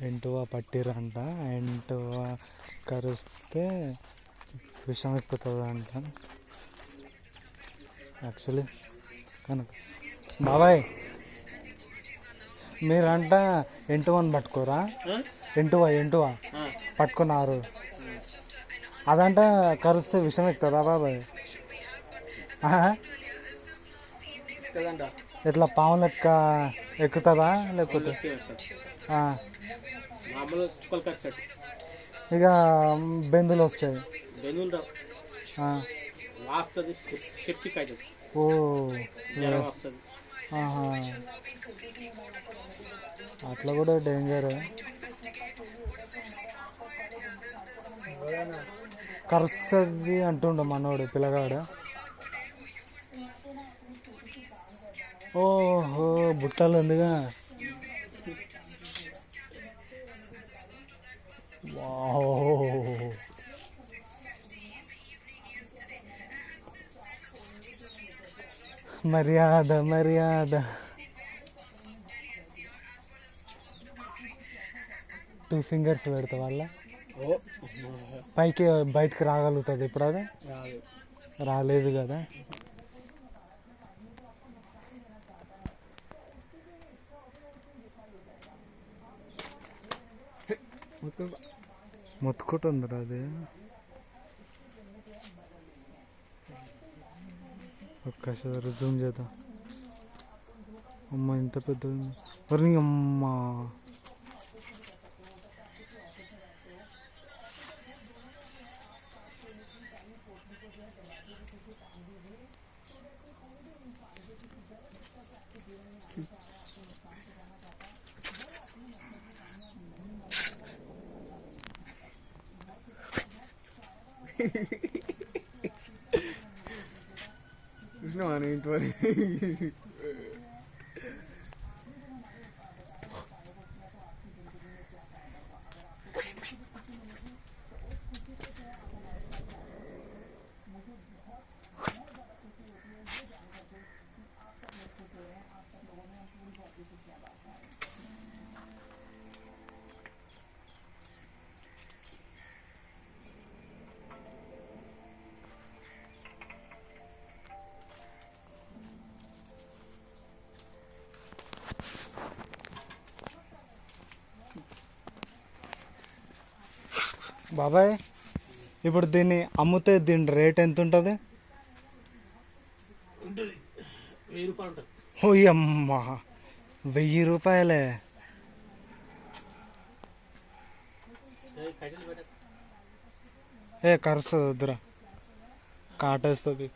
ఎంటువ పట్టిరంట. ఎంటువ కరిస్తే విషం ఎక్కుతుంది అంట. యాక్చువల్లీ కనుక బాబాయ్ మీరంట ఎంటువని పట్టుకోరా? ఎంటువ పట్టుకున్నారు, అదంట కరిస్తే విషం ఎక్కుతుందా బాబాయ్? ఎట్లా పాము లెక్క ఎక్కుతుందా లేకపోతే ఇక బెందులు వస్తాయి? ఓ అట్లా కూడా డేంజర్. కరుస్తుంది అంటుండ మనోడు పిల్లగాడు. ఓహో బుట్టలు ఉందిగా. వావ్ మర్యాద మర్యాద. 2 fingers పెడతా వాళ్ళ పైకి బయటకు రాగలుగుతుంది. ఇప్పుడు అది రాలేదు కదా. మొత్తుకుంటుంది అది. ఒక్కసారి జూమ్ చేద్దాం. అమ్మ ఇంత పెద్దది మరి అమ్మ. చూసినావా ఇంటి మరి? బాబాయ్ ఇప్పుడు దీన్ని అమ్ముతే దీని రేట్ ఎంత ఉంటుంది? ఓ అమ్మా 1000 రూపాయలే. ఏ కరుస్తుంది వద్దురా, కాటేస్తుంది.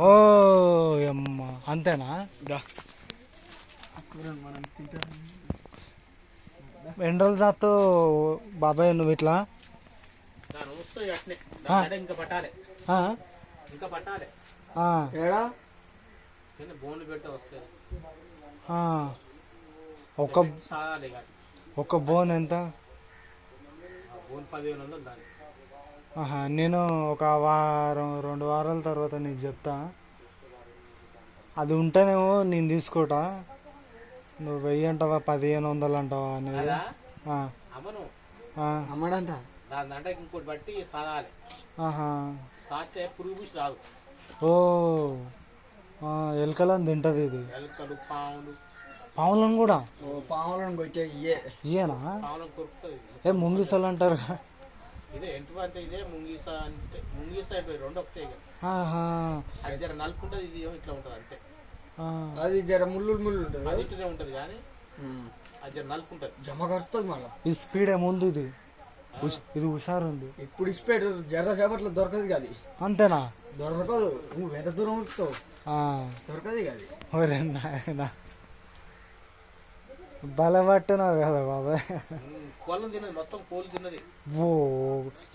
ఓ అమ్మ అంతేనా? ఎన్ని రోజులు చేస్తావు బాబాయ్ నువ్వు ఇట్లా? ఒక బోన్ ఎంత? నేను ఒక వారం 2 వారాల తర్వాత నీకు చెప్తా. అది ఉంటేనేమో నేను తీసుకోటా. నువ్వు 1000 అంటావా 1500 అంటావా అనేది అమ్మడంట. ఓ ఎలుకలను తింటది ఇది. పాములను కూడా? పాములను ఇయేనా? ఏ ముంగిసలు అంటారు. ఇదే ఎంటు అంటే ఇదే ముంగీసా అంటే ముంగీసా అంటే 2 ఒకటే. అది జర నలుపుంటది, ఇది ఇట్లా ఉంటది అంతే. అది జర ముళ్ళు ఉంటుంది, అది ఇట్లనే ఉంటది కానీ అది జర నలుపుంటది, జమ కరుస్తుంది మళ్ళీ. ఈ స్పీడ్ ఏముంది ఇది? ఇది హుషారు ఉంది. ఇప్పుడు స్పీడ్ జర్ర చేపట్లో దొరకదు కాదు. అంతేనా? దొరకదు. నువ్వు ఎంత దూరం ఉంటావు దొరకదు కాదు. బలపట్టినావు కదా బాబాయ్. మొత్తం కోళ్ళు తిన్నది. ఓ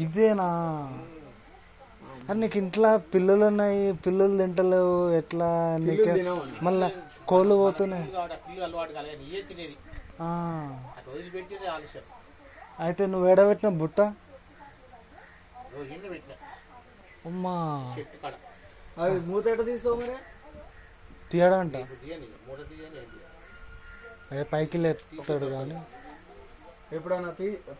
ఇదేనా? నీకు ఇంట్లో పిల్లలు ఉన్నాయి, పిల్లలు తింటలేవు ఎట్లా? నీకు మళ్ళా కోళ్ళు పోతున్నాయి. వదిలిపెట్టేది ఆలస్యం. అయితే నువ్వు ఏడబెట్టిన బుట్ట కింద పెట్టిన అమ్మా చెట్టు కాడ అవి మూత ఎట్ట తీస్తావు మరి? తీయడంట ఇప్పుడు తీయని ఇక, మూట తీయని ఏంటి అదే పైకి లేపుతాడు కానీ ఎప్పుడన్నా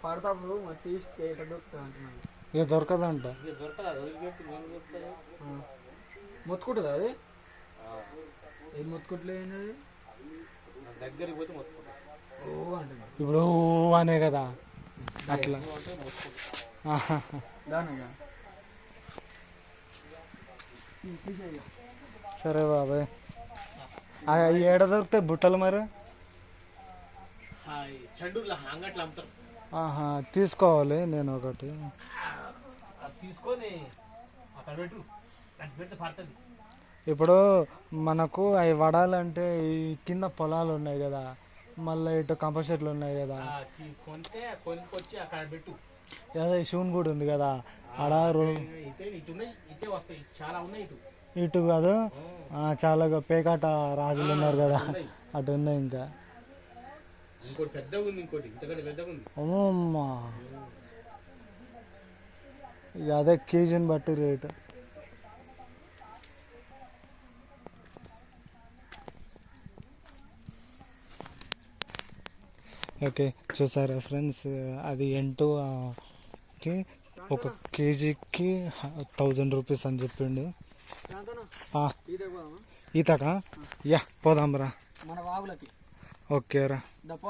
పడతాప్పుడు మరి తీసి ఎట్ట దొరుకుతుంది అంటున్నాను. ఇక దొరకదంట. ఇక దొరకదా వదిలిపెట్టి నేను దొరుకుతుంది మొత్తుకుంటుంది అది? ఏం మొత్తుకుంటలేదు అది? దగ్గరికి పోతే మొత్తుకుంటా ఓ అంటున్నా ఇప్పుడు అనే కదా అట్లా. అంటే మొత్తుకుంటా ఆహా. దానిగా సరే బాబాయ్. ఏడ దొరుకుతాయి బుట్టలు మరి? చండూరులో అంగట్లో అమ్ముతారు. ఆహా, తీసుకోవాలి నేను ఒకటి. అది తీసుకొని అక్కడ పెట్టు, అది పెడితే పడుతుంది. ఇప్పుడు మనకు అవి వడాలంటే ఈ కింద పొలాలు ఉన్నాయి కదా, మళ్ళీ ఇటు కంప చెట్లు ఉన్నాయి కదా, కొంటే కొనుక్కొచ్చి అక్కడ పెట్టు. అదే శివుని గుడి ఉంది కదా ఆడ ఇటే ఇటు ఉన్నాయి, ఇటే వస్తాయి, చాలా ఉన్నాయి ఇటు. ఇటు కాదు చాలా పేకాట రాజులు ఉన్నారు కదా, అటు ఉన్నాయి. ఇంకా ఇంకోటి పెద్దగా ఉంది, ఇంకోటి ఇంతకంటే పెద్దగా ఉంది. అమ్మమ్మా, ఇక అదే కేజీని బట్టి రేటు. ఓకే, చూసారా ఫ్రెండ్స్, అది ఎంటుకి ఒక కేజీకి 1000 రూపీస్ అని చెప్పిండు. ఈతకా? యా, పోదాంరా. మన వాగులకి ఓకే రా. దప్ప